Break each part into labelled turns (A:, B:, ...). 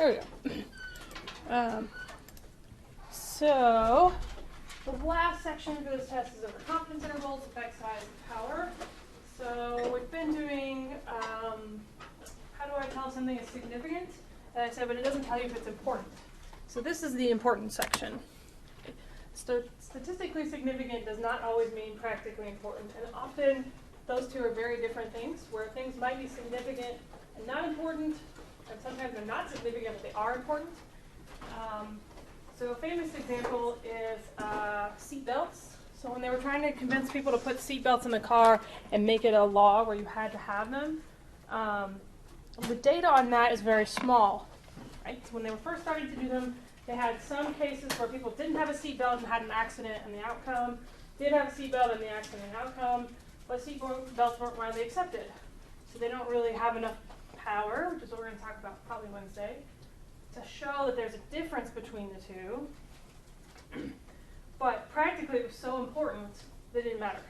A: There we go. So the last section for this test is over confidence intervals, effect size, and power. So we've been doing how do I tell something is significant? And I said, but it doesn't tell you if it's important. So this is the important section. Statistically significant does not always mean practically important, and often those two are very different things, where things might be significant and not important, and sometimes they're not significant, but they are important. So a famous example is seat belts. So when they were trying to convince people to put seat belts in the car and make it a law where you had to have them, the data on that is very small. Right? So when they were first starting to do them, they had some cases where people didn't have a seat belt and had an accident, and the outcome did have a seat belt and the accident and outcome, but seat belts weren't widely accepted. So they don't really have enough power, which is what we're going to talk about probably Wednesday, to show that there's a difference between the two. But practically it was so important that it didn't matter.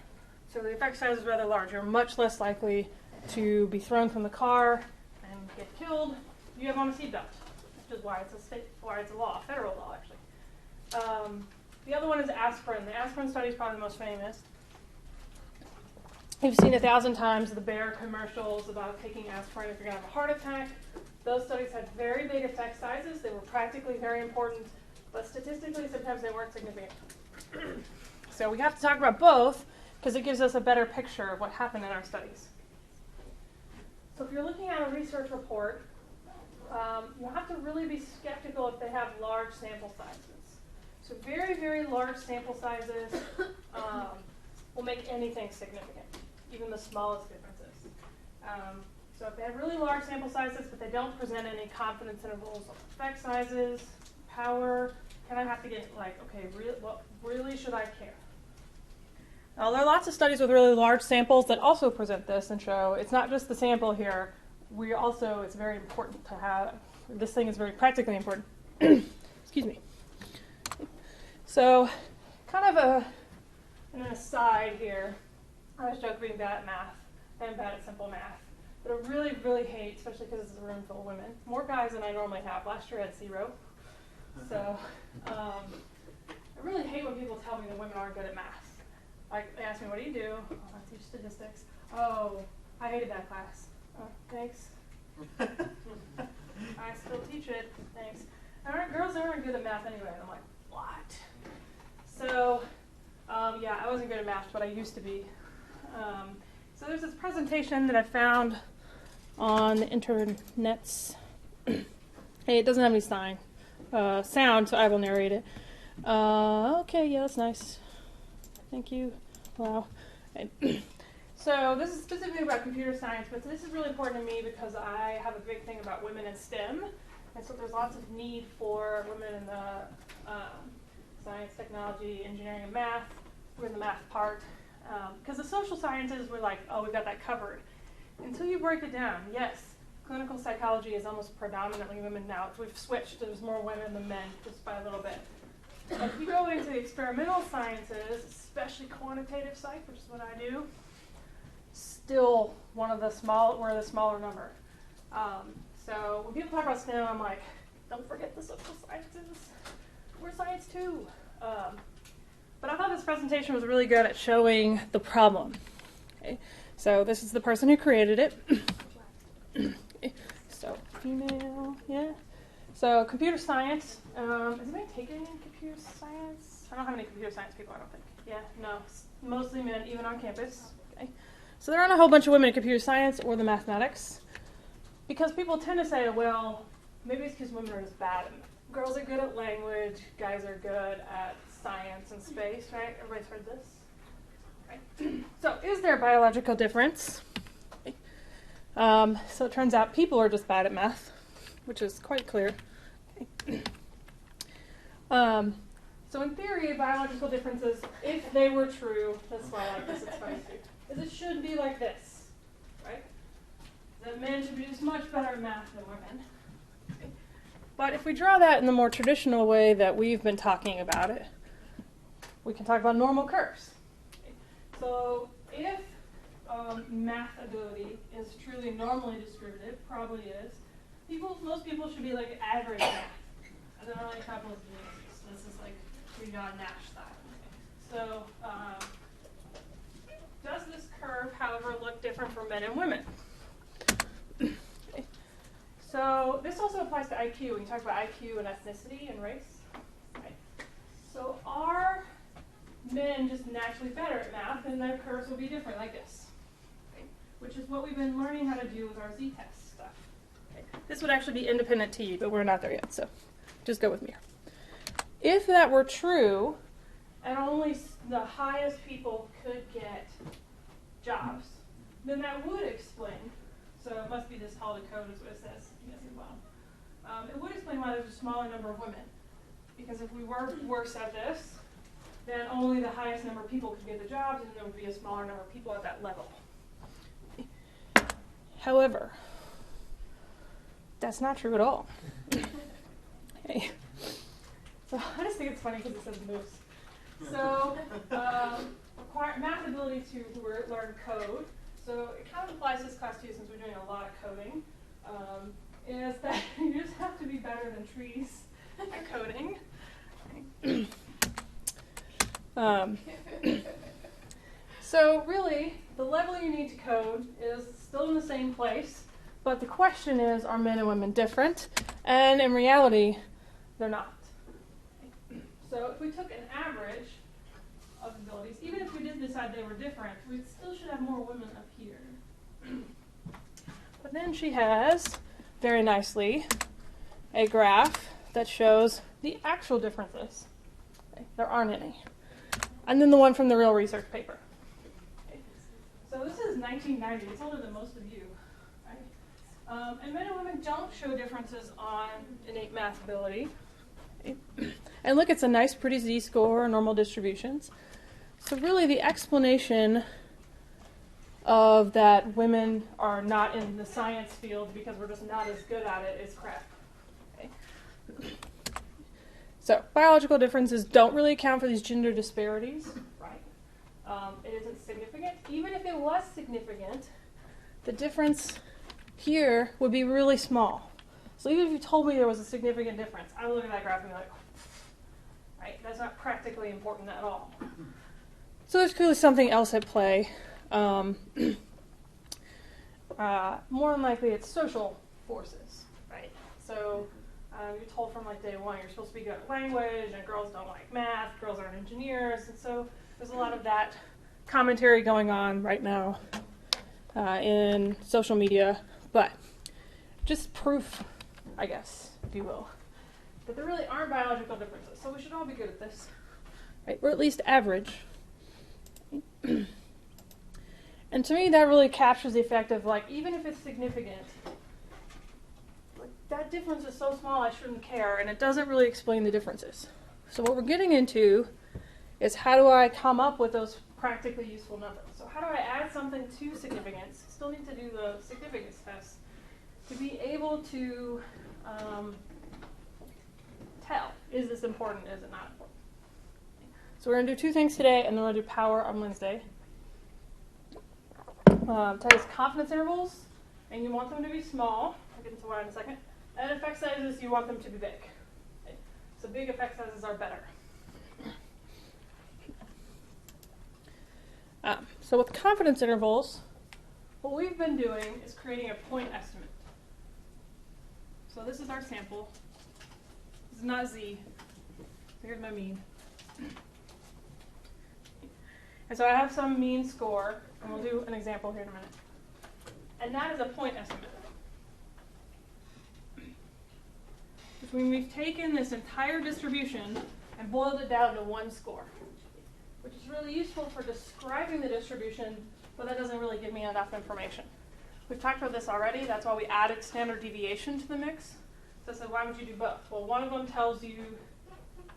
A: So the effect size is rather large. You're much less likely to be thrown from the car and get killed if you have on a seatbelt, which is why it's a law, a federal law actually. The other one is aspirin. The aspirin study is probably the most famous. You've seen 1,000 times the Bayer commercials about taking aspirin if you're going to have a heart attack. Those studies had very big effect sizes. They were practically very important, but statistically sometimes they weren't significant. So we have to talk about both because it gives us a better picture of what happened in our studies. So if you're looking at a research report, you have to really be skeptical if they have large sample sizes. So very, very large sample sizes will make anything significant, even the smallest differences. So if they have really large sample sizes, but they don't present any confidence intervals of effect sizes, power, kind of have to get like, okay, what really should I care? Now, there are lots of studies with really large samples that also present this and show it's not just the sample here. It's very important to have, this thing is very practically important. Excuse me. So, kind of an aside here. I was joking being bad at math and bad at simple math. But I really, really hate, especially because it's a room full of women, more guys than I normally have. Last year I had 0. So I really hate when people tell me that women aren't good at math. Like, they ask me, what do you do? Oh, I teach statistics. Oh, I hated that class. Oh, thanks. I still teach it. Thanks. Girls aren't good at math anyway. And I'm like, what? So, yeah, I wasn't good at math, but I used to be. So there's this presentation that I found on the internets. Hey, it doesn't have any sound, so I will narrate it. Okay, yeah, that's nice. Thank you. Wow. So this is specifically about computer science, but this is really important to me because I have a big thing about women in STEM. And so there's lots of need for women in the science, technology, engineering, and math. We're in the math part. Because the social sciences were like, oh, we've got that covered. Until you break it down, yes, clinical psychology is almost predominantly women now. We've switched. There's more women than men, just by a little bit. But if you go into the experimental sciences, especially quantitative psych, which is what I do, still we're the smaller number. So when people talk about STEM, I'm like, don't forget the social sciences. We're science too. But I thought this presentation was really good at showing the problem. Okay? So this is the person who created it. Okay. So female, yeah. So computer science. Is anybody taking computer science? I don't have any computer science people, I don't think. Yeah, no, mostly men, even on campus. Okay. So there aren't a whole bunch of women in computer science or the mathematics. Because people tend to say, well, maybe it's because women are just bad at it. Girls are good at language, guys are good at science and space, right? Everybody's heard this? Right. So is there a biological difference? Okay. So it turns out people are just bad at math, which is quite clear. Okay. So in theory, biological differences, if they were true, that's why I like this, it's funny too, is it should be like this, right? That men should be just much better at math than women. Okay. But if we draw that in the more traditional way that we've been talking about it, we can talk about normal curves. Okay. So if math ability is truly normally distributed, probably is, most people should be like average math. And there are only a couple of geniuses. This is like John Nash style. So, does this curve, however, look different for men and women? Okay. So this also applies to IQ. When you talk about IQ and ethnicity and race. Okay. So are men just naturally better at math, and their curves will be different, like this. Okay. Which is what we've been learning how to do with our z-test stuff. Okay. This would actually be independent t, but we're not there yet, so just go with me here. If that were true, and only the highest people could get jobs, then that would explain, so it must be this tall to code is what it says, yes, as well. It would explain why there's a smaller number of women. Because if we were worse at this, then only the highest number of people could get the jobs, and there would be a smaller number of people at that level. However, that's not true at all. Okay. So I just think it's funny because it says moose. So math ability to learn code. So it kind of applies to this class too, since we're doing a lot of coding. Is that you just have to be better than trees at coding. So really, the level you need to code is still in the same place, but the question is, are men and women different? And in reality, they're not. So if we took an average of abilities, even if we did decide they were different, we still should have more women up here. But then she has, very nicely, a graph that shows the actual differences. Okay, there aren't any. And then the one from the real research paper. Okay. So this is 1990. It's older than most of you. Right? And men and women don't show differences on innate math ability. Okay. And look, it's a nice, pretty z-score, normal distributions. So really the explanation of that women are not in the science field because we're just not as good at it is crap. Okay. So biological differences don't really account for these gender disparities, right? It isn't significant. Even if it was significant, the difference here would be really small. So even if you told me there was a significant difference, I would look at that graph and be like, right, that's not practically important at all. So there's clearly something else at play. More than likely it's social forces, right? So you're told from like day one you're supposed to be good at language, and girls don't like math, girls aren't engineers, and so there's a lot of that commentary going on right now in social media, but just proof, I guess, if you will, that there really aren't biological differences. So we should all be good at this, right? Or at least average. And to me, that really captures the effect of, like, even if it's significant, like, that difference is so small I shouldn't care, and it doesn't really explain the differences. So what we're getting into is how do I come up with those practically useful numbers? So how do I add something to significance? Still need to do the significance test to be able to tell, is this important, is it not important? So we're going to do two things today, and then we're going to do power on Wednesday. Today is confidence intervals, and you want them to be small. I'll get into why in a second. And effect sizes, you want them to be big. Okay. So big effect sizes are better. So with confidence intervals, what we've been doing is creating a point estimate. So this is our sample. This is not Z. Here's my mean. And so I have some mean score, and we'll do an example here in a minute. And that is a point estimate. Which means we've taken this entire distribution and boiled it down to one score, which is really useful for describing the distribution, but that doesn't really give me enough information. We've talked about this already. That's why we added standard deviation to the mix. So I said, why would you do both? Well, one of them tells you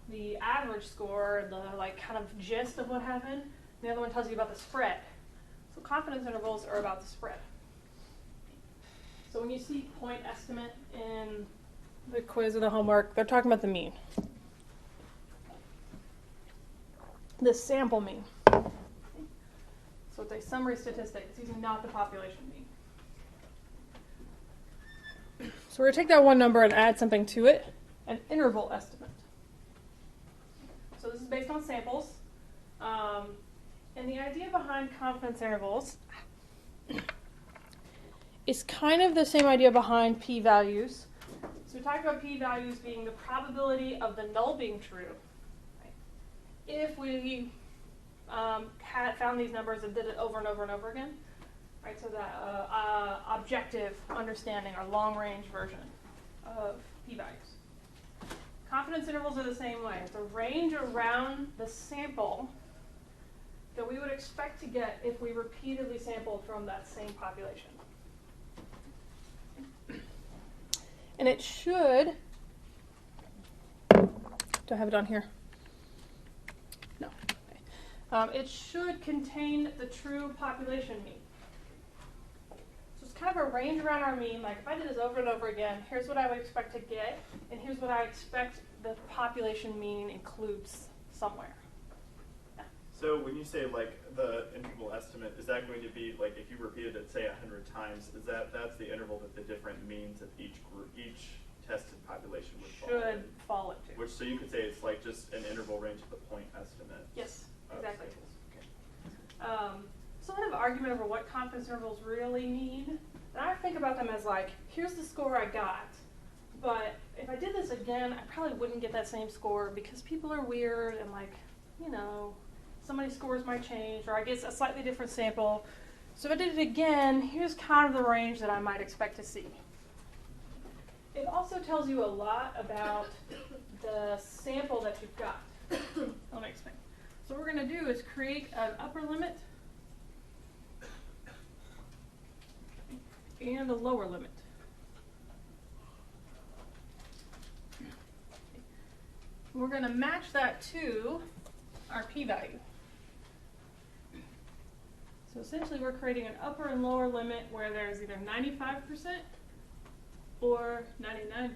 A: the average score, the like kind of gist of what happened. The other one tells you about the spread. So confidence intervals are about the spread. So when you see point estimate in the quiz or the homework, they're talking about the mean. The sample mean. So it's a summary statistic. It's using not the population mean. So we're going to take that one number and add something to it, an interval estimate. So this is based on samples. And the idea behind confidence intervals is kind of the same idea behind p-values. So we talked about p-values being the probability of the null being true. Right? If we had found these numbers and did it over and over and over again, right? So that objective understanding or long-range version of p-values. Confidence intervals are the same way. It's a range around the sample that we would expect to get if we repeatedly sampled from that same population. And it should, do I have it on here? No. Okay. It should contain the true population mean. So it's kind of a range around our mean, like if I did this over and over again, here's what I would expect to get, and here's what I expect the population mean includes somewhere.
B: So when you say like the interval estimate, is that going to be like if you repeated it say 100 times, is that's the interval that the different means of each group, each tested population would
A: fall into?
B: Which so you could say it's like just an interval range of the point estimate.
A: Yes, exactly. Okay. So I have an argument over what confidence intervals really mean, and I think about them as like, here's the score I got, but if I did this again, I probably wouldn't get that same score because people are weird and like, you know, somebody's scores might change, or I get a slightly different sample. So if I did it again, here's kind of the range that I might expect to see. It also tells you a lot about the sample that you've got. Let me explain. So what we're going to do is create an upper limit and a lower limit. We're going to match that to our p-value. So essentially we're creating an upper and lower limit where there's either 95% or 99%.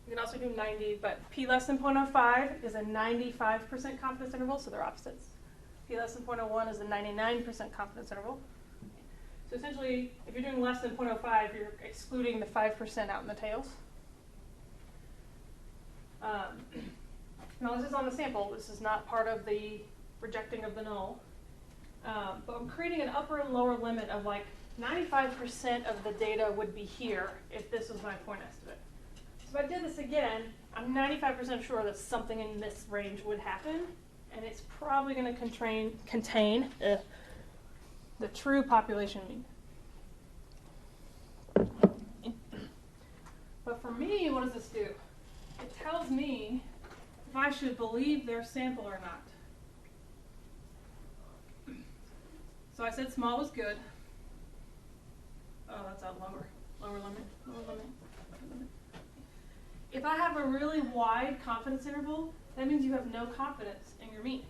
A: You can also do 90, but p less than 0.05 is a 95% confidence interval, so they're opposites. P less than 0.01 is a 99% confidence interval. So essentially, if you're doing less than 0.05, you're excluding the 5% out in the tails. Now this is on the sample. This is not part of the rejecting of the null. But I'm creating an upper and lower limit of like 95% of the data would be here if this was my point estimate. So if I did this again, I'm 95% sure that something in this range would happen, and it's probably going to contain the true population mean. But for me, what does this do? It tells me if I should believe their sample or not. So I said small was good. Oh, that's a lower limit. If I have a really wide confidence interval, that means you have no confidence in your mean.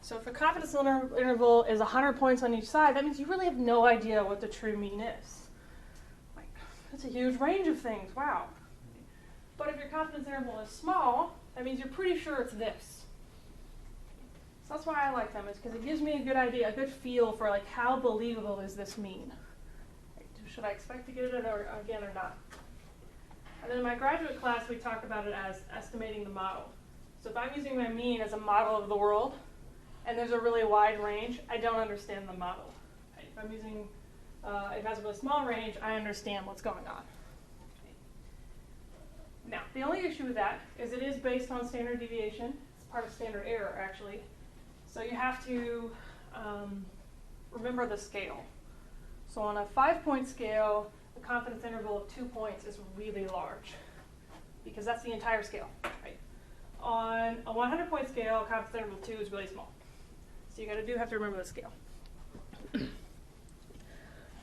A: So if a confidence interval is 100 points on each side, that means you really have no idea what the true mean is. Like, that's a huge range of things, wow. But if your confidence interval is small, that means you're pretty sure it's this. So that's why I like them, is because it gives me a good idea, a good feel for like how believable is this mean. Should I expect to get it again or not? And then in my graduate class, we talk about it as estimating the model. So if I'm using my mean as a model of the world, and there's a really wide range, I don't understand the model. Right? If I'm using, if it has a really small range, I understand what's going on. Now, the only issue with that is it is based on standard deviation. It's part of standard error, actually. So you have to remember the scale. So on a 5-point scale, the confidence interval of 2 points is really large because that's the entire scale. Right? On a 100-point scale, confidence interval 2 is really small. So you have to remember the scale.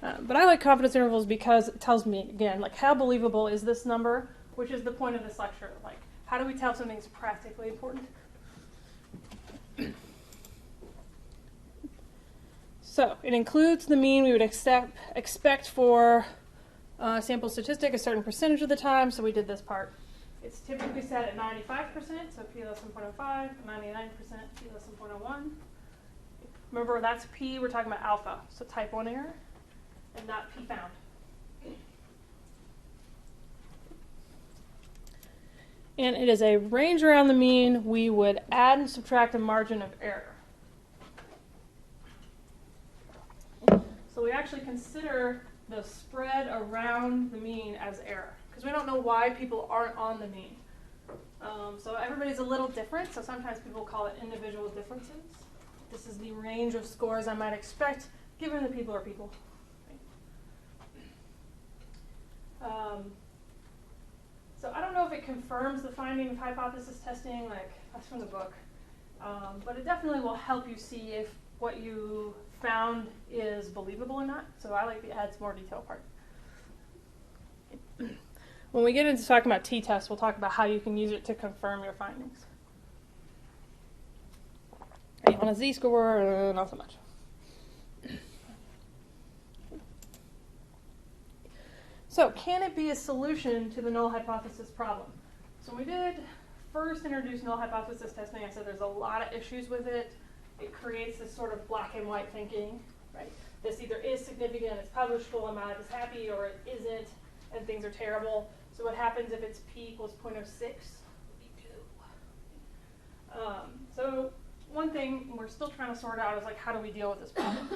A: But I like confidence intervals because it tells me, again, like how believable is this number, which is the point of this lecture. Like, how do we tell something is practically important? So it includes the mean we would expect for sample statistic a certain percentage of the time, so we did this part. It's typically set at 95%, so p less than 0.05, 99%, p less than 0.01. Remember, that's p, we're talking about alpha, so type 1 error, and not p found. and it is a range around the mean, we would add and subtract a margin of error. So we actually consider the spread around the mean as error, because we don't know why people aren't on the mean. So everybody's a little different, so sometimes people call it individual differences. This is the range of scores I might expect, given that people are people. So I don't know if it confirms the finding of hypothesis testing, like that's from the book, but it definitely will help you see if what you found is believable or not. So I like to add some more detail part. When we get into talking about t-tests, we'll talk about how you can use it to confirm your findings. On a z-score, not so much. So can it be a solution to the null hypothesis problem? So when we did first introduce null hypothesis testing, I said there's a lot of issues with it. It creates this sort of black and white thinking, right? This either is significant, it's publishable, and my life is happy, or it isn't, and things are terrible. So what happens if its p equals 0.06? So one thing we're still trying to sort out is like, how do we deal with this problem?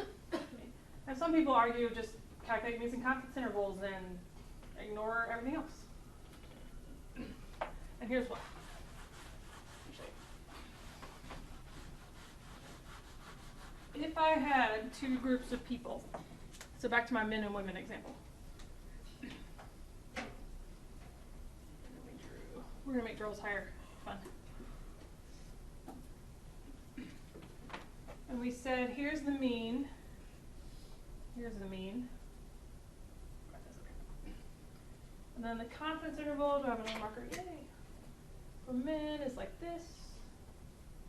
A: And some people argue just calculate missing confidence intervals and ignore everything else. And here's why. If I had two groups of people, so back to my men and women example. We're going to make girls higher. Fun. And we said, here's the mean. Here's the mean. And then the confidence interval, do I have a little marker? Yay. For men is like this.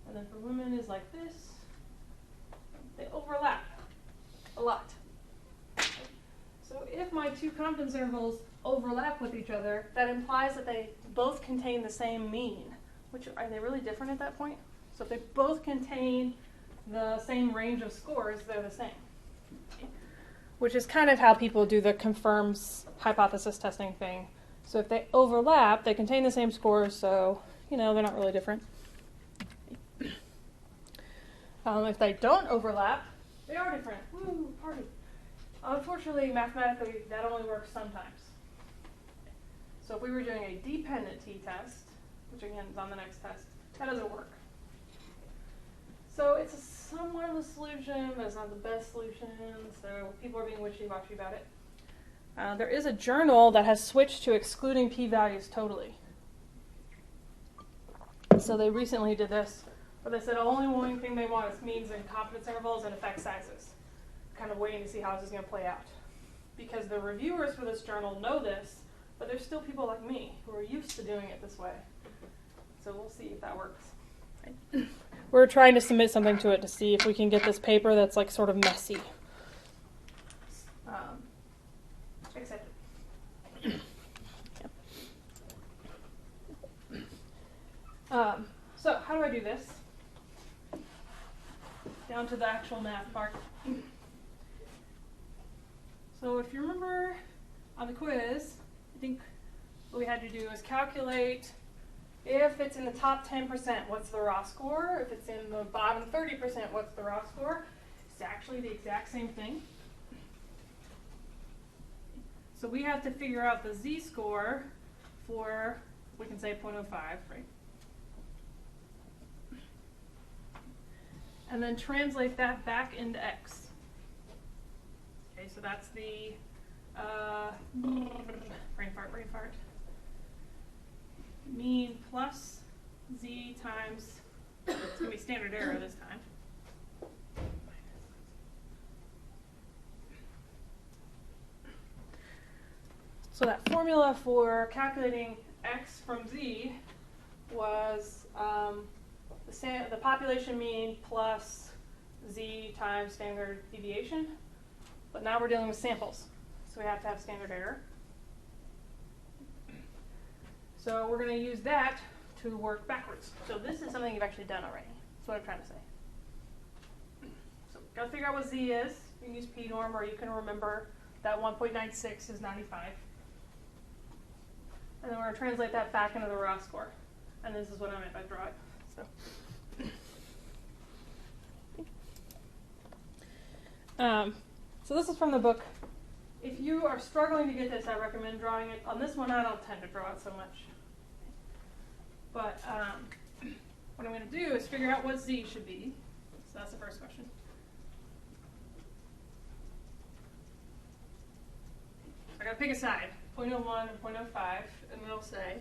A: And then for women is like this. They overlap a lot. So if my two confidence intervals overlap with each other, that implies that they both contain the same mean. Which, are they really different at that point? So if they both contain the same range of scores, they're the same. Which is kind of how people do the confirms hypothesis testing thing. So if they overlap, they contain the same scores, so, they're not really different. If they don't overlap, they are different. Woo, party. Unfortunately, mathematically, that only works sometimes. So if we were doing a dependent t-test, which again is on the next test, that doesn't work. So it's a somewhat of a solution, but it's not the best solution, so people are being wishy-washy about it. There is a journal that has switched to excluding p-values totally. So they recently did this, but they said only one thing they want is means and confidence intervals and effect sizes. Kind of waiting to see how this is going to play out. Because the reviewers for this journal know this, but there's still people like me who are used to doing it this way. So we'll see if that works. Right. We're trying to submit something to it to see if we can get this paper that's like sort of messy accepted. So how do I do this? Down to the actual math part. So if you remember on the quiz, I think what we had to do is calculate if it's in the top 10%, what's the raw score? If it's in the bottom 30%, what's the raw score? It's actually the exact same thing. So we have to figure out the z-score for, we can say 0.05, right? And then translate that back into x. Okay, so that's the brain fart. Mean plus z times, it's going to be standard error this time. So that formula for calculating x from z was the population mean plus z times standard deviation. But now we're dealing with samples, so we have to have standard error. So we're going to use that to work backwards. So this is something you've actually done already. That's what I'm trying to say. So got to figure out what z is. You can use p-norm, or you can remember that 1.96 is 95. And then we're going to translate that back into the raw score. And this is what I meant by drawing. So this is from the book. If you are struggling to get this, I recommend drawing it. On this one, I don't tend to draw it so much. But what I'm going to do is figure out what z should be. So that's the first question. I got to pick a side, 0.01 or 0.05, and it'll say.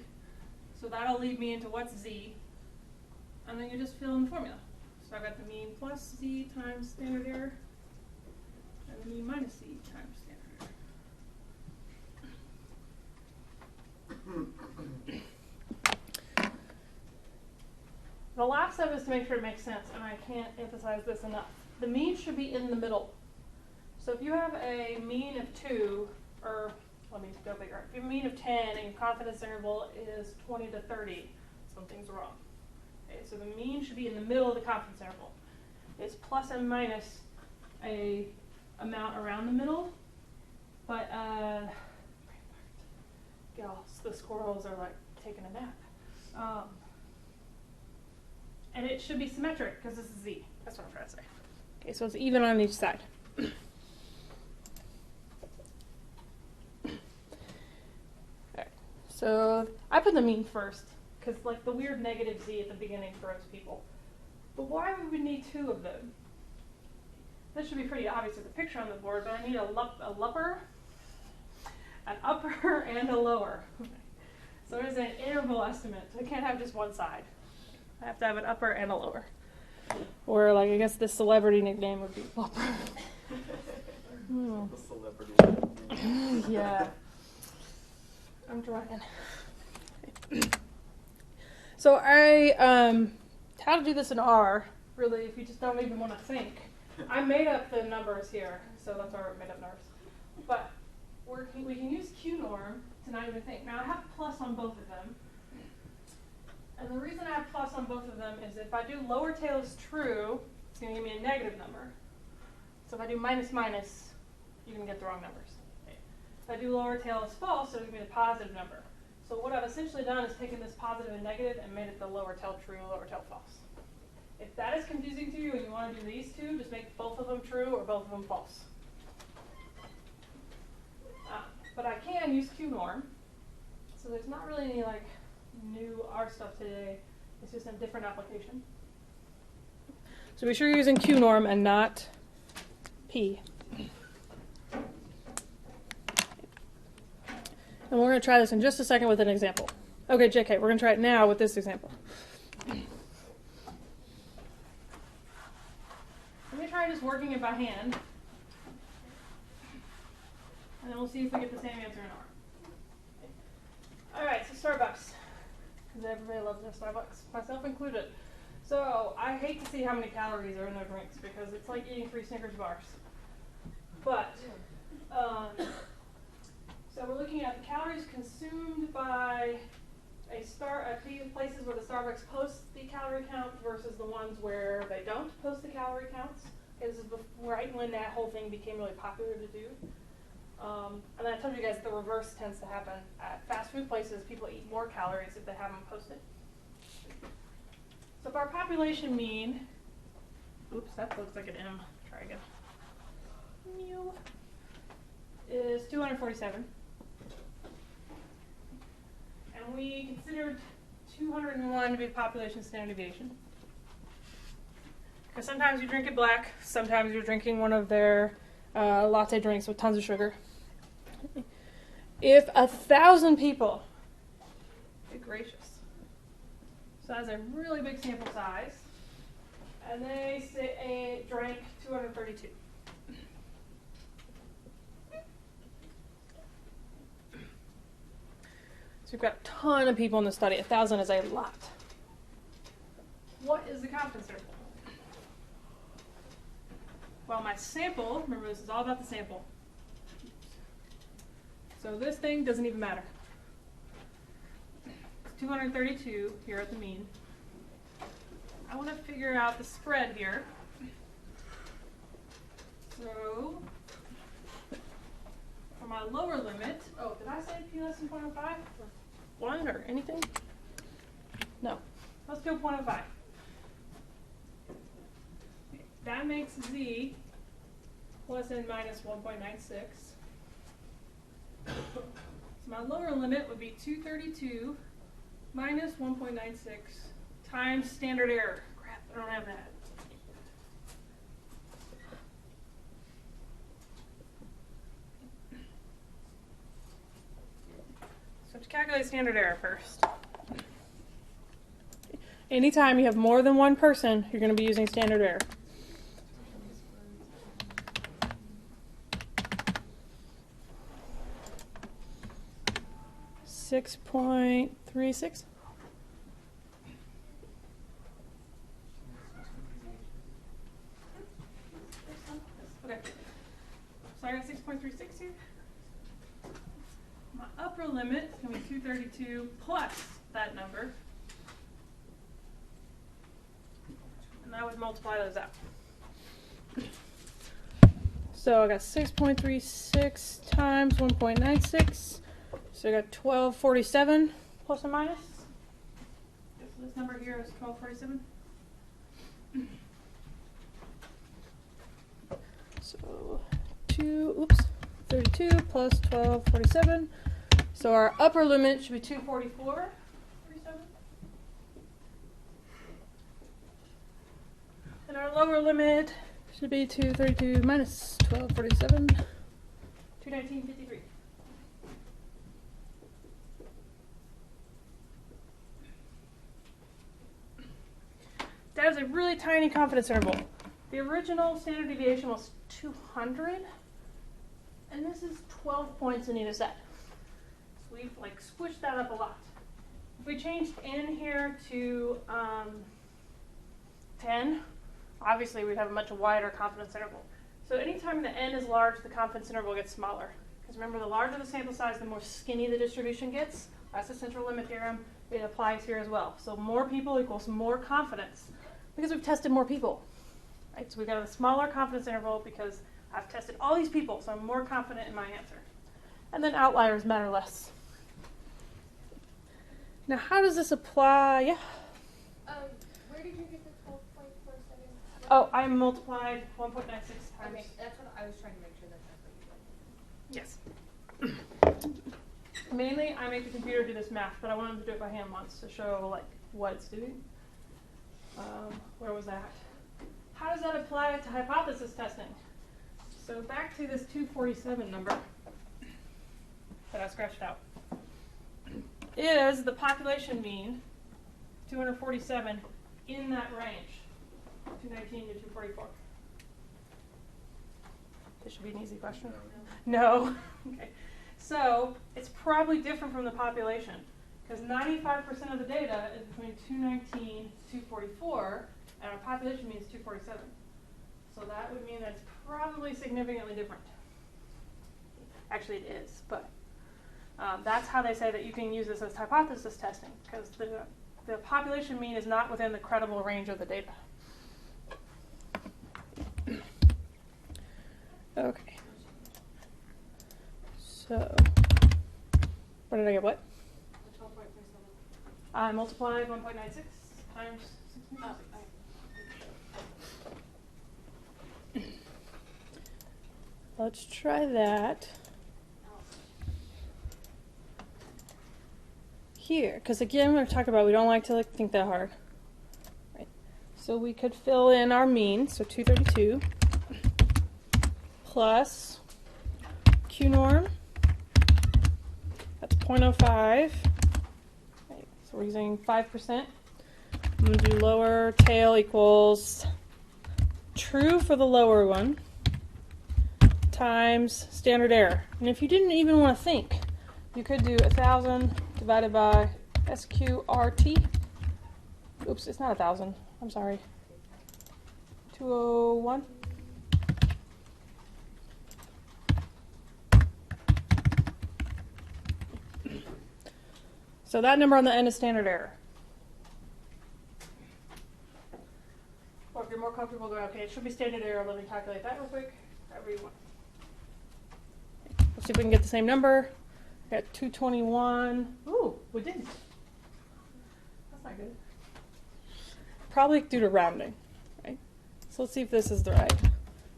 A: So that'll lead me into what's z, and then you just fill in the formula. So I've got the mean plus z times standard error, and the mean minus z times standard error. The last step is to make sure it makes sense, and I can't emphasize this enough. The mean should be in the middle. So if you have a mean of 2, or let me go bigger. If you have a mean of 10 and your confidence interval is 20 to 30, something's wrong. Okay, so the mean should be in the middle of the confidence interval. It's plus and minus a amount around the middle, but the squirrels are like taking a nap. And it should be symmetric because this is z. That's what I'm trying to say. Okay, so it's even on each side. So I put the mean first, because like the weird negative z at the beginning throws people. But why would we need 2 of them? This should be pretty obvious with the picture on the board, but I need a lupper, an upper, and a lower. So there's an interval estimate. So I can't have just one side. I have to have an upper and a lower. Or like I guess the celebrity nickname would be Lupper.
B: The celebrity.
A: Yeah. I'm trying. So how to do this in R, really, if you just don't even want to think. I made up the numbers here, so that's why I made up numbers. But we can use Q norm to not even think. Now I have plus on both of them. And the reason I have plus on both of them is if I do lower tail is true, it's going to give me a negative number. So if I do minus minus, you're going to get the wrong numbers. If I do lower tail is false, so it's going to be a positive number. So what I've essentially done is taken this positive and negative and made it the lower tail true, lower tail false. If that is confusing to you and you want to do these two, just make both of them true or both of them false. But I can use Q norm. So there's not really any like new R stuff today. It's just a different application. So be sure you're using Q norm and not P. And we're going to try this in just a second with an example. Okay, JK, we're going to try it now with this example. Let me try just working it by hand. And then we'll see if we get the same answer in R. All right, so Starbucks. Because everybody loves their Starbucks, myself included. So I hate to see how many calories are in their drinks because it's like eating 3 Snickers bars. But, so we're looking at the calories consumed by places where the Starbucks posts the calorie count versus the ones where they don't post the calorie counts. This is right when that whole thing became really popular to do. And then I told you guys the reverse tends to happen. At fast food places, people eat more calories if they have them posted. So if our population mean, oops, that looks like an M. Try again. Mu is 247. And we considered 201 to be the population standard deviation. Because sometimes you drink it black, sometimes you're drinking one of their latte drinks with tons of sugar. If 1,000 people, good gracious, so that's a really big sample size, and they drank 232. So we've got a ton of people in the study. 1,000 is a lot. What is the confidence interval? Well, my sample, remember this is all about the sample. So this thing doesn't even matter. It's 232 here at the mean. I want to figure out the spread here. So for my lower limit, oh, did I say p less than 0.05? 1 or anything? No. Let's go 0.05. That makes z plus n minus 1.96. So my lower limit would be 232 minus 1.96 times standard error. Crap, I don't have that. So to calculate standard error first. Anytime you have more than one person, you're going to be using standard error. $6.36. Okay. So I got 6.36 here. My upper limit is going to be 232 plus that number. And I would multiply those out. So I got 6.36 times 1.96. So I got 1247 plus or minus. So this number here is 1247. So 32 plus 1247. So our upper limit should be 244. And our lower limit should be 232 minus 1247, 219.53. That is a really tiny confidence interval. The original standard deviation was 200, and this is 12 points in either side. So we've like squished that up a lot. If we changed n here to 10, obviously we'd have a much wider confidence interval. So anytime the n is large, the confidence interval gets smaller. Because remember, the larger the sample size, the more skinny the distribution gets. That's the central limit theorem. It applies here as well. So more people equals more confidence, because we've tested more people. Right? So we've got a smaller confidence interval because I've tested all these people, so I'm more confident in my answer. And then outliers matter less. Now, how does this apply? Yeah?
C: Where did you get the 12.47?
A: Oh, I multiplied 1.96 times.
C: Okay, that's what I was trying to make sure that's what you did.
A: Yes. Mainly, I make the computer do this math, but I wanted to do it by hand once to show like what it's doing. Where was that? How does that apply to hypothesis testing? So back to this 247 number that I scratched out. Is the population mean 247 in that range, 219 to 244? This should be an easy question. No. Okay. So it's probably different from the population, because 95% of the data is between 219 to 244, and our population means 247. So that would mean that it's probably significantly different. Actually, it is, but that's how they say that you can use this as hypothesis testing, because the population mean is not within the credible range of the data. Okay. So, what did I get? What?
C: 12.47.
A: I multiplied 1.96 times 16. Let's try that here, because again, we're talking about we don't like to think that hard. Right. So we could fill in our mean, so 232 plus Q norm. That's 0.05. Right, so we're using 5%. I'm going to do lower tail equals true for the lower one times standard error. And if you didn't even want to think, you could do 1,000 divided by SQRT. Oops, it's not 1,000. I'm sorry. 201. So that number on the end is standard error. Or if you're more comfortable going, okay, it should be standard error, let me calculate that real quick. However you want. Let's see if we can get the same number. Got 221. Ooh, we didn't. That's not good. Probably due to rounding, right? So let's see if this is the right.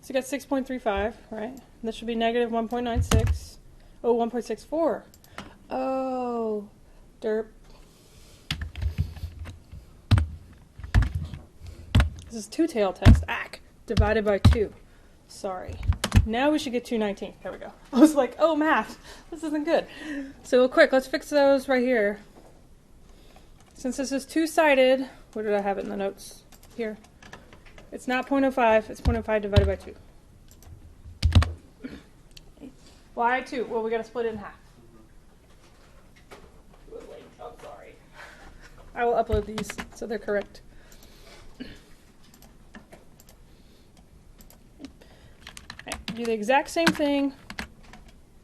A: So you got 6.35, right? And this should be negative 1.96. Oh, 1.64. Oh, derp. This is two-tailed test. Divided by 2. Sorry. Now we should get 219. There we go. I was like, oh, math. This isn't good. So quick, let's fix those right here. Since this is two-sided, where did I have it in the notes? Here. It's not 0.05. It's 0.05 divided by 2. Why 2? Well, we got to split it in half. I'm sorry. I will upload these so they're correct. Do the exact same thing,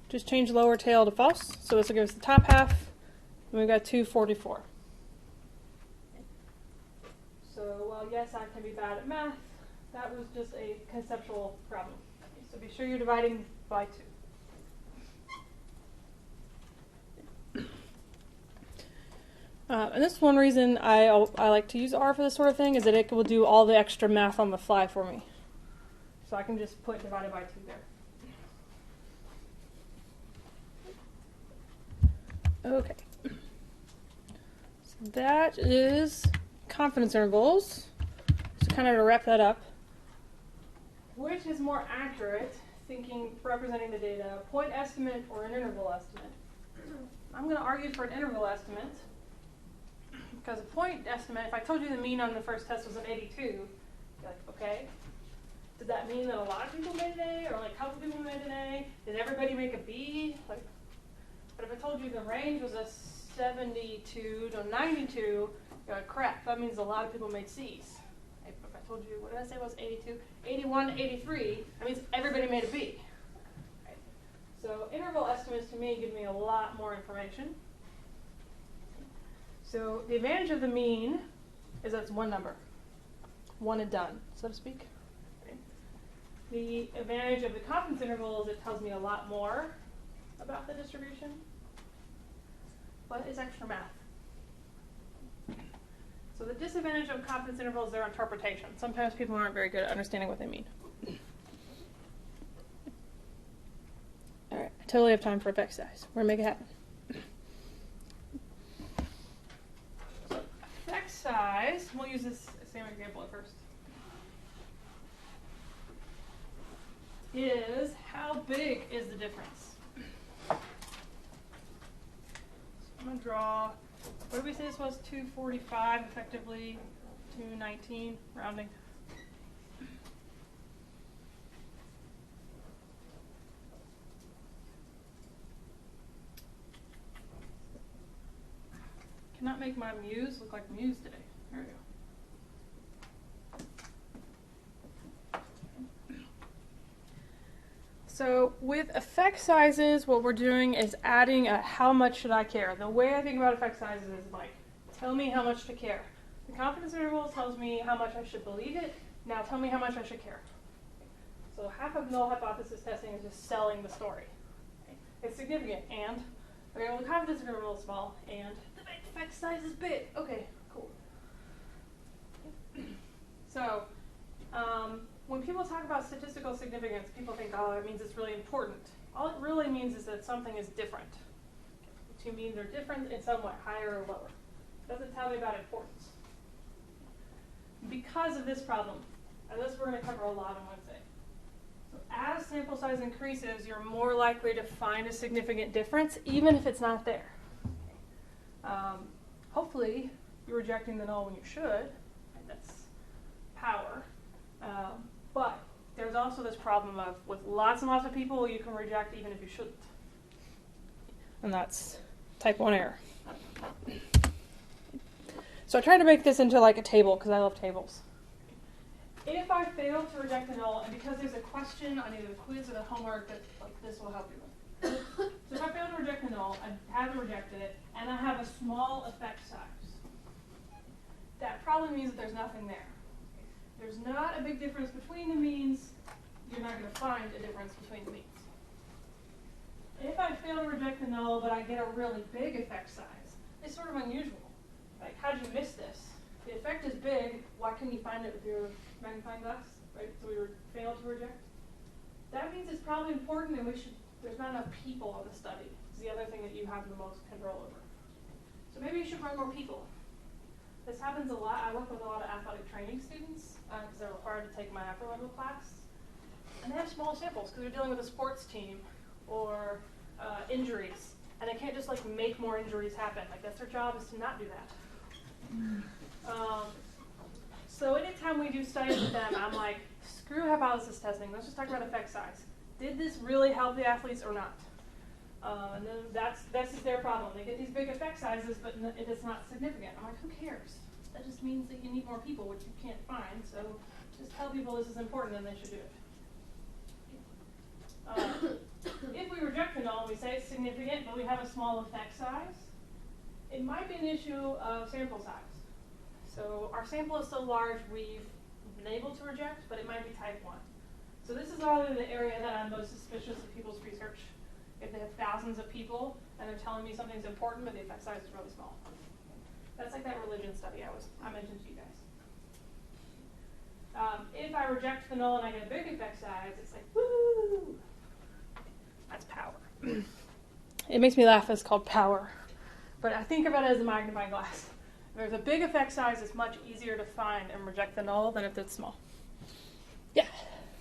A: just change lower tail to false. So this will give us the top half, and we've got 244. So while yes, I can be bad at math, that was just a conceptual problem. So be sure you're dividing by 2. And this is one reason I like to use R for this sort of thing, is that it will do all the extra math on the fly for me. So I can just put divided by 2 there. Okay. So that is confidence intervals. So kind of to wrap that up. Which is more accurate, representing the data, point estimate or an interval estimate? I'm going to argue for an interval estimate. Because a point estimate, if I told you the mean on the first test was an 82, you're like, okay. Did that mean that a lot of people made an A, or only a couple people made an A? Did everybody make a B? But if I told you the range was a 72 to 92, you're like, crap, that means a lot of people made C's. If I told you, what did I say was 82? 81 to 83, that means everybody made a B. Right. So interval estimates to me give me a lot more information. So the advantage of the mean is that it's one number. One and done, so to speak. The advantage of the confidence interval is it tells me a lot more about the distribution, but it's extra math. So the disadvantage of confidence intervals is their interpretation. Sometimes people aren't very good at understanding what they mean. All right, I totally have time for effect size. We're going to make it happen. So effect size, we'll use this same example at first. Is how big is the difference? So I'm going to draw, what did we say this was? 245, effectively 219, rounding. Cannot make my muse look like Muse today. There we go. So with effect sizes, what we're doing is adding a how much should I care. The way I think about effect sizes is like, tell me how much to care. The confidence interval tells me how much I should believe it. Now tell me how much I should care. So half of null hypothesis testing is just selling the story. Okay? It's significant, and okay, well the confidence interval is small, and the effect size is big. Okay, cool. So when people talk about statistical significance, people think, oh, it means it's really important. All it really means is that something is different. The two means are different in some way, higher or lower. It doesn't tell me about importance. Because of this problem, and this we're going to cover a lot on Wednesday. So as sample size increases, you're more likely to find a significant difference, even if it's not there. Hopefully, you're rejecting the null when you should. And that's power. But there's also this problem of, with lots and lots of people, you can reject even if you shouldn't. And that's type 1 error. So I tried to make this into like a table, because I love tables. If I fail to reject the null, and because there's a question on either the quiz or the homework that like, this will help you with. So if I fail to reject the null, I haven't rejected it, and I have a small effect size, that probably means that there's nothing there. There's not a big difference between the means. You're not going to find a difference between the means. If I fail to reject the null, but I get a really big effect size, it's sort of unusual. Like, how'd you miss this? The effect is big, why couldn't you find it with your magnifying glass? Right? So we failed to reject. That means it's probably important and there's not enough people in the study. It's the other thing that you have the most control over. So maybe you should run more people. This happens a lot. I work with a lot of athletic training students because they're required to take my upper level class. And they have small samples because they're dealing with a sports team or injuries. And they can't just like make more injuries happen. Like that's their job is to not do that. So anytime we do studies with them, I'm like, screw hypothesis testing. Let's just talk about effect size. Did this really help the athletes or not? And then that's just their problem. They get these big effect sizes, but it is not significant. I'm like, who cares? That just means that you need more people, which you can't find. So just tell people this is important and they should do it. If we reject the null, we say it's significant, but we have a small effect size, it might be an issue of sample size. So our sample is so large, we've been able to reject, but it might be type 1. So this is probably the area that I'm most suspicious of people's research. If they have thousands of people and they're telling me something's important, but the effect size is really small. That's like that religion study I mentioned to you guys. If I reject the null and I get a big effect size, it's like, woo! That's power. It makes me laugh. It's called power. But I think of it as a magnifying glass. If there's a big effect size, it's much easier to find and reject the null than if it's small. Yeah?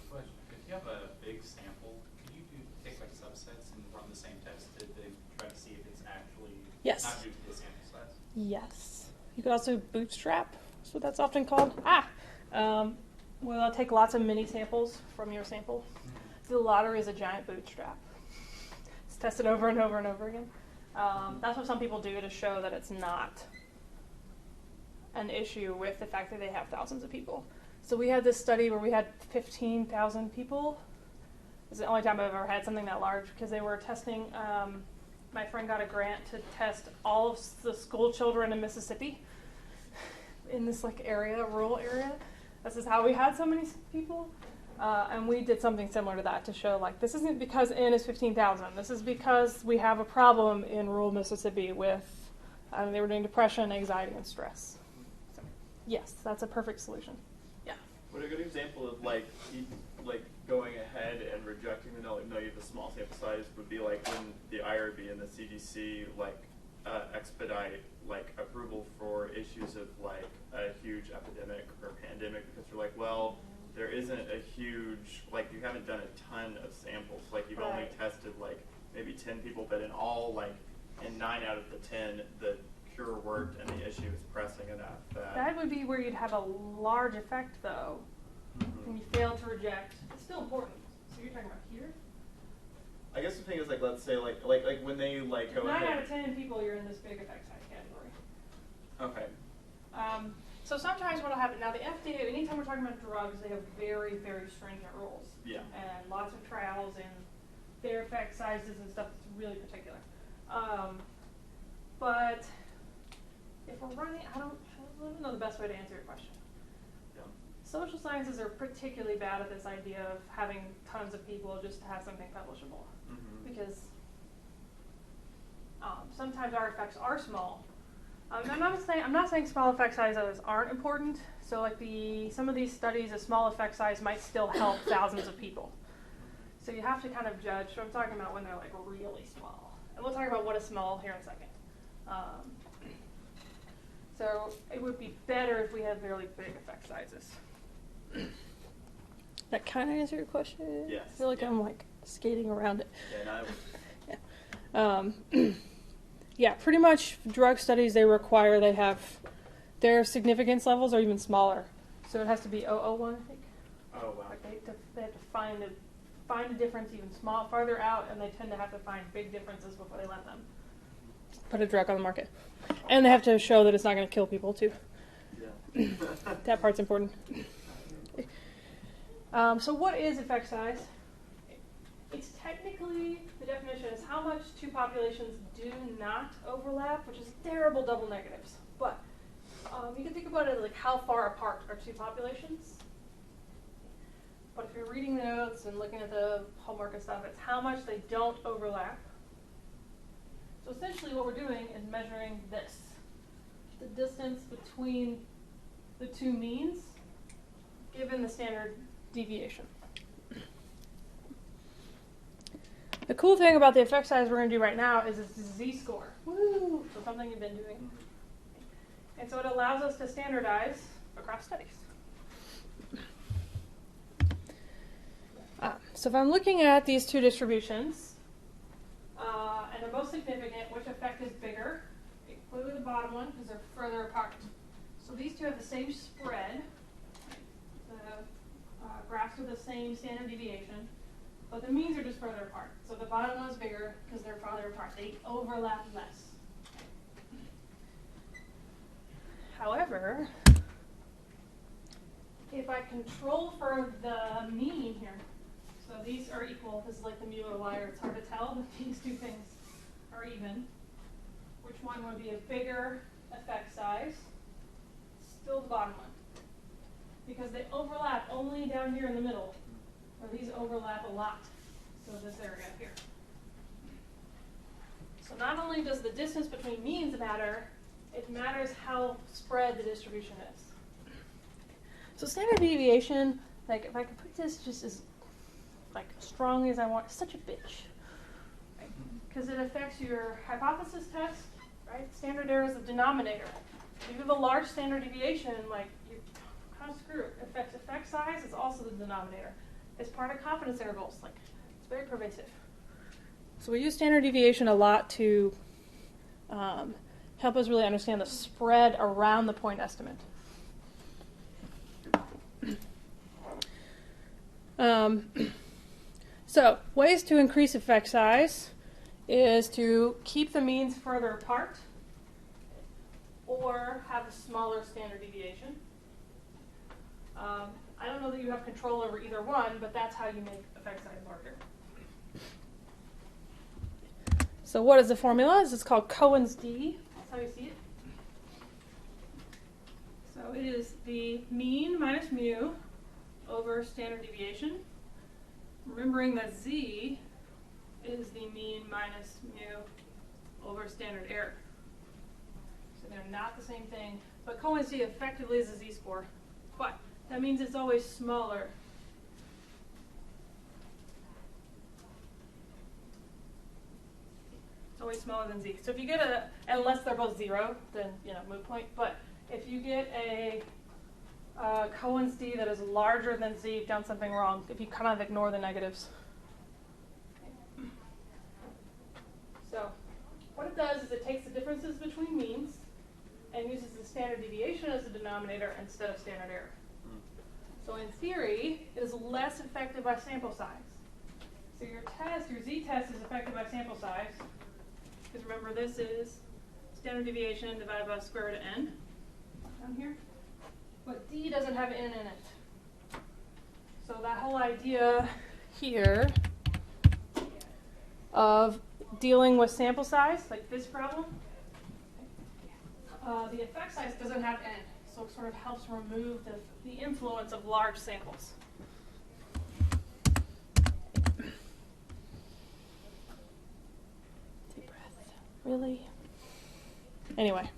D: Question. If you have a big sample, can you take like subsets and run the same test to try to see if it's actually not due to the sample size?
A: Yes. You could also bootstrap. That's what that's often called. Well, I'll take lots of mini samples from your sample. The lottery is a giant bootstrap. It's tested over and over and over again. That's what some people do to show that it's not an issue with the fact that they have thousands of people. So we had this study where we had 15,000 people. It's the only time I've ever had something that large because they were testing. My friend got a grant to test all of the school children in Mississippi in this like area, rural area. This is how we had so many people. And we did something similar to that to show like this isn't because N is 15,000. This is because we have a problem in rural Mississippi with they were doing depression, anxiety, and stress. So, yes, that's a perfect solution. Yeah.
B: What a good example of like going ahead and rejecting the null, even though you have a small sample size, would be like when the IRB and the CDC expedite like approval for issues of like a huge epidemic or pandemic because they're like, well, there isn't a huge, like you haven't done a ton of samples, like you've only tested like maybe 10 people, but in all, like in 9 out of the 10, the cure worked and the issue is pressing enough.
A: That would be where you'd have a large effect though, and you fail to reject. It's still important. So you're talking about here?
B: I guess the thing is like, let's say like when they like go
A: 9
B: ahead.
A: out of 10 people, you're in this big effect size category.
B: Okay.
A: So sometimes what will happen, now the FDA, anytime we're talking about drugs, they have very, very stringent rules.
B: Yeah.
A: And lots of trials and their effect sizes and stuff is really particular. But if we're running, I don't know the best way to answer your question.
B: Yeah.
A: Social sciences are particularly bad at this idea of having tons of people just to have something publishable. Mm-hmm. Because sometimes our effects are small. I'm not saying small effect sizes aren't important. So like some of these studies, a small effect size might still help thousands of people. So you have to kind of judge. So I'm talking about when they're like really small. And we'll talk about what is small here in a second. So it would be better if we had really big effect sizes. That kind of answer your question?
B: Yes.
A: I feel like I'm like skating around it.
B: Yeah, no,
A: yeah, pretty much drug studies they require they have their significance levels are even smaller. So it has to be 0.001, I think.
B: Oh wow.
A: Like they have to find a difference even farther out, and they tend to have to find big differences before they let them put a drug on the market. And they have to show that it's not going to kill people too.
B: Yeah.
A: That part's important. So what is effect size? It's technically, the definition is how much two populations do not overlap, which is terrible double negatives. But you can think about it like how far apart are two populations. But if you're reading the notes and looking at the homework and stuff, it's how much they don't overlap. So essentially what we're doing is measuring this, the distance between the two means given the standard deviation. The cool thing about the effect size we're going to do right now is it's a z-score. Woo! So something you've been doing. And so it allows us to standardize across studies. So if I'm looking at these two distributions, and they're both significant, which effect is bigger? Okay, clearly the bottom one, because they're further apart. So these two have the same spread. The graphs are the same standard deviation, but the means are just further apart. So the bottom one's bigger because they're farther apart. They overlap less. However, if I control for the mean here, so these are equal, this is like the mu or y, or it's hard to tell, but these two things are even. Which one would be a bigger effect size? Still the bottom one. Because they overlap only down here in the middle, or these overlap a lot. So this area here. So not only does the distance between means matter, it matters how spread the distribution is. So standard deviation, like if I could put this just as like strong as I want, it's such a bitch. Because it affects your hypothesis test, right? Standard error is the denominator. If you have a large standard deviation, like you're kind of screwed. It affects effect size, it's also the denominator. It's part of confidence intervals, like it's very pervasive. So we use standard deviation a lot to help us really understand the spread around the point estimate. So ways to increase effect size is to keep the means further apart or have a smaller standard deviation. I don't know that you have control over either one, but that's how you make effect size larger. So what is the formula? It's called Cohen's d. That's how you see it. So it is the mean minus mu over standard deviation. Remembering that z is the mean minus mu over standard error. So they're not the same thing, but Cohen's d effectively is a z-score. But that means it's always smaller. It's always smaller than z. So if you get unless they're both 0, then moot point. But if you get a Cohen's d that is larger than z, you've done something wrong. If you kind of ignore the negatives. So what it does is it takes the differences between means and uses the standard deviation as a denominator instead of standard error. So in theory, it is less affected by sample size. So your z-test is affected by sample size. Because remember, this is standard deviation divided by square root of n down here. But d doesn't have n in it. So that whole idea here of dealing with sample size, like this problem, the effect size doesn't have n. So it sort of helps remove the influence of large samples. Deep breath. Really? Anyway.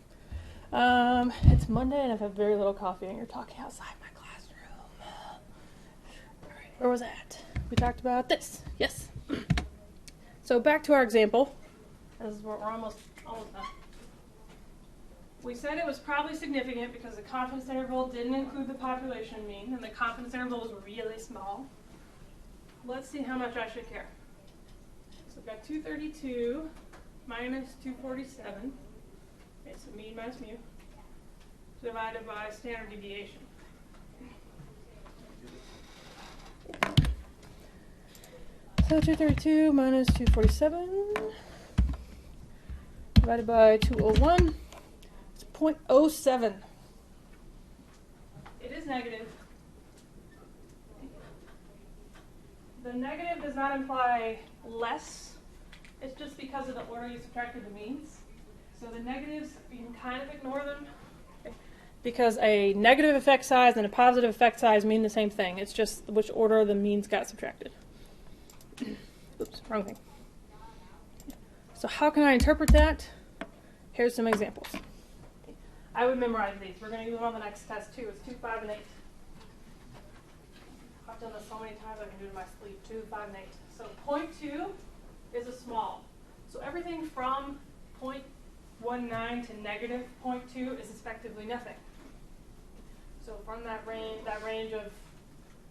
A: It's Monday and I've had very little coffee and you're talking outside my classroom. All right, where was I at? We talked about this. Yes. So back to our example. This is where we're almost done. We said it was probably significant because the confidence interval didn't include the population mean and the confidence interval was really small. Let's see how much I should care. So we've got 232 minus 247. Okay, so mean minus mu divided by standard deviation. So 232 minus 247 divided by 201. It's 0.07. It is negative. The negative does not imply less. It's just because of the order you subtracted the means. So the negatives, you can kind of ignore them. Okay. because a negative effect size and a positive effect size mean the same thing. It's just which order the means got subtracted. Oops, wrong thing. So how can I interpret that? Here's some examples. I would memorize these. We're going to do them on the next test too. It's 2, 5, and 8. I've done this so many times I can do it in my sleep. 2, 5, and 8. So 0.2 is a small. So everything from 0.19 to negative 0.2 is effectively nothing. So from that range of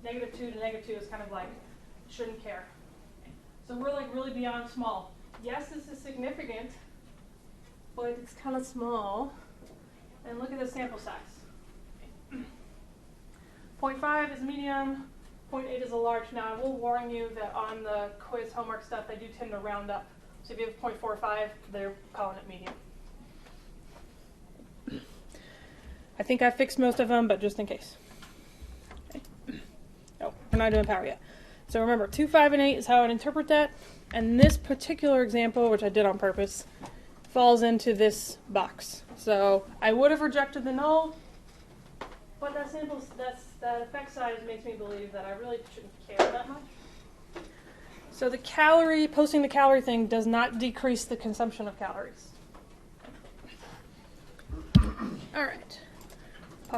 A: negative 2 to negative 2 is kind of like, shouldn't care. So we're like really beyond small. Yes, this is significant, but it's kind of small. And look at the sample size. 0.5 is medium, 0.8 is a large. Now I will warn you that on the quiz homework stuff, they do tend to round up. So if you have 0.45, they're calling it medium. I think I fixed most of them, but just in case. Okay. Oh, we're not doing power yet. So remember, 2, 5, and 8 is how I'd interpret that. And this particular example, which I did on purpose, falls into this box. So I would have rejected the null, but that effect size makes me believe that I really shouldn't care that much. So the posting the calorie thing does not decrease the consumption of calories. All right.